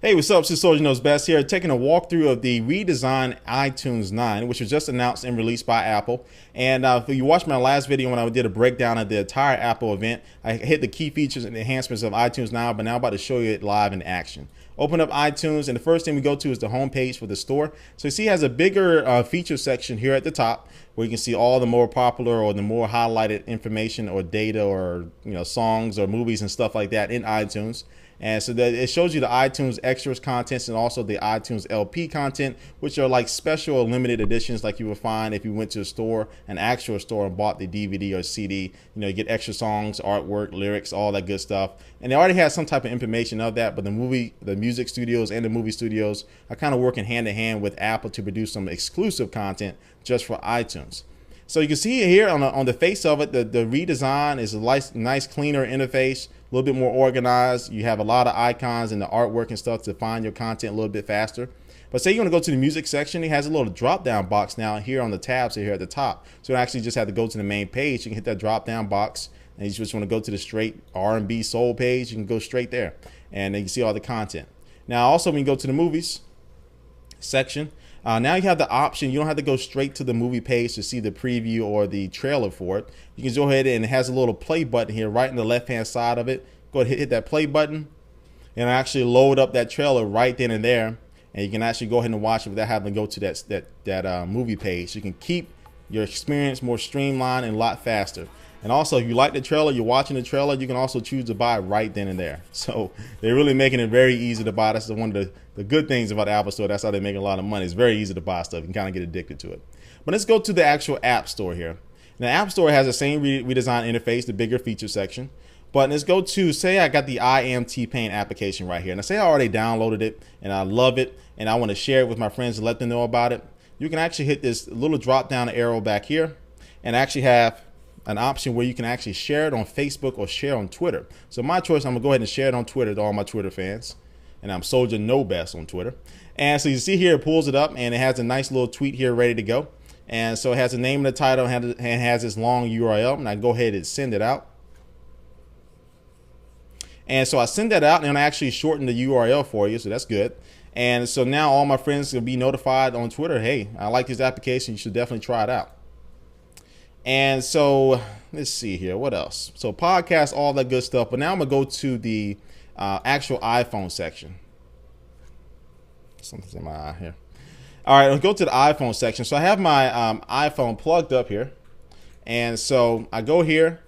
Hey, what's up? This is Soldier Knows Best here, taking a walkthrough of the redesigned iTunes 9, which was just announced and released by Apple. And if you watched my last video when I did a breakdown of the entire Apple event, I hit the key features and enhancements of iTunes 9, but now I'm about to show you it live in action. Open up iTunes, and the first thing we go to is the home page for the store. So you see it has a bigger feature section here at the top where you can see all the more popular or the more highlighted information or data or songs or movies and stuff like that in iTunes. And so that it shows you the iTunes extras contents and also the iTunes LP content, which are like special or limited editions like you would find if you went to a store, an actual store, and bought the DVD or CD. You get extra songs, artwork, lyrics, all that good stuff. And they already have some type of information of that, but the music studios and the movie studios are kind of working hand in hand with Apple to produce some exclusive content just for iTunes. So you can see here on the face of it, the redesign is a nice cleaner interface, a little bit more organized. You have a lot of icons and the artwork and stuff to find your content a little bit faster. But say you want to go to the music section, it has a little drop down box now here on the tabs here at the top. So you actually just have to go to the main page. You can hit that drop down box, and you just want to go to the straight R&B soul page. You can go straight there, and then you can see all the content. Now also when you go to the movies section, now you have the option. You don't have to go straight to the movie page to see the preview or the trailer for it. You can go ahead, and it has a little play button here right in the left hand side of it. Go ahead, hit that play button, and actually load up that trailer right then and there. And you can actually go ahead and watch it without having to go to that movie page. You can keep your experience more streamlined and a lot faster. And also, if you like the trailer, you're watching the trailer, you can also choose to buy right then and there. So they're really making it very easy to buy. That's one of the good things about the Apple Store. That's how they're making a lot of money. It's very easy to buy stuff. You can kind of get addicted to it. But let's go to the actual App Store here. Now, the App Store has the same redesigned interface, the bigger feature section. But let's go to, say I got the I Am T-Pain application right here. Now, say I already downloaded it and I love it and I want to share it with my friends and let them know about it. You can actually hit this little drop down arrow back here and actually have an option where you can actually share it on Facebook or share on Twitter. So my choice, I'm gonna go ahead and share it on Twitter to all my Twitter fans. And I'm Soldier Know Best on Twitter. And so you see here, it pulls it up and it has a nice little tweet here ready to go. And so it has the name of the title and has this long URL. And I go ahead and send it out. And so I send that out and I actually shorten the URL for you. So that's good. And so now all my friends will be notified on Twitter. Hey, I like this application. You should definitely try it out. And so let's see here, what else? So podcasts, all that good stuff. But now I'm gonna go to the actual iPhone section. Something's in my eye here. All right, let's go to the iPhone section. So I have my iPhone plugged up here. And so I go here,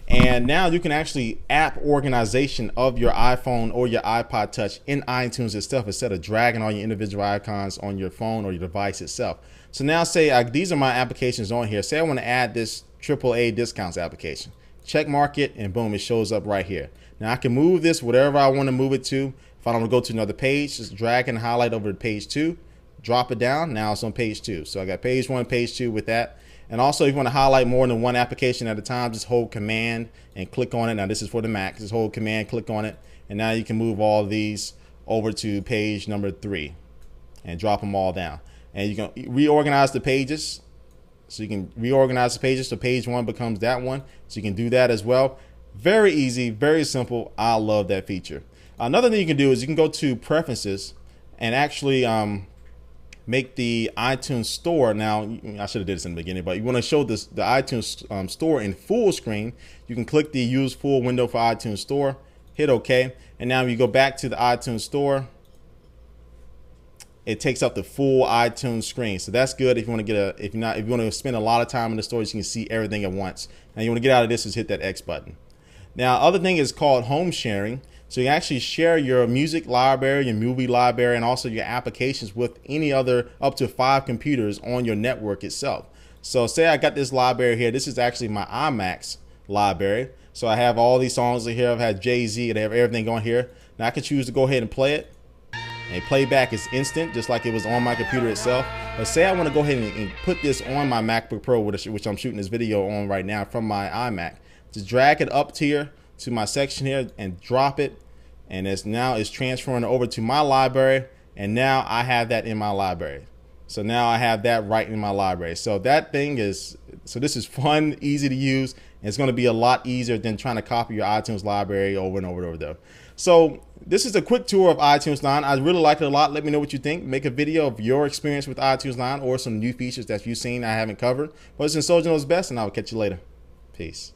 and now you can actually app organization of your iPhone or your iPod Touch in iTunes itself instead of dragging all your individual icons on your phone or your device itself. So now say these are my applications on here. Say I want to add this AAA discounts application. Check mark it, and boom, it shows up right here. Now I can move this whatever I want to move it to. If I don't want to go to another page, just drag and highlight over to page 2, drop it down. Now it's on page 2. So I got page 1, page 2 with that. And also, if you want to highlight more than one application at a time, just hold Command and click on it. Now this is for the Mac. Just hold Command, click on it, and now you can move all of these over to page number 3 and drop them all down. And you can reorganize the pages. So you can reorganize the pages so page 1 becomes that one. So you can do that as well. Very easy, very simple. I love that feature. Another thing you can do is you can go to Preferences and actually make the iTunes Store. Now, I should have did this in the beginning, but you want to show the iTunes Store in full screen. You can click the Use Full window for iTunes Store, hit OK, and now you go back to the iTunes Store. It takes up the full iTunes screen, so that's good if you want to if you want to spend a lot of time in the store, you can see everything at once. Now you want to get out of this, just hit that X button. Now, other thing is called home sharing. So you actually share your music library, your movie library, and also your applications with any other up to 5 computers on your network itself. So say I got this library here. This is actually my iMac's library. So I have all these songs in here. I've had Jay-Z and I have everything on here. Now I can choose to go ahead and play it. And playback is instant, just like it was on my computer itself. But say I want to go ahead and put this on my MacBook Pro, which I'm shooting this video on right now from my iMac. Just drag it up here to my section here and drop it. And it's transferring over to my library, and now I have that in my library. So now I have that right in my library. So this is fun, easy to use, and it's going to be a lot easier than trying to copy your iTunes library over and over and over though. So this is a quick tour of iTunes 9. I really liked it a lot. Let me know what you think. Make a video of your experience with iTunes 9 or some new features that you've seen I haven't covered. But it's been Soldier Knows Best, and I will catch you later. Peace.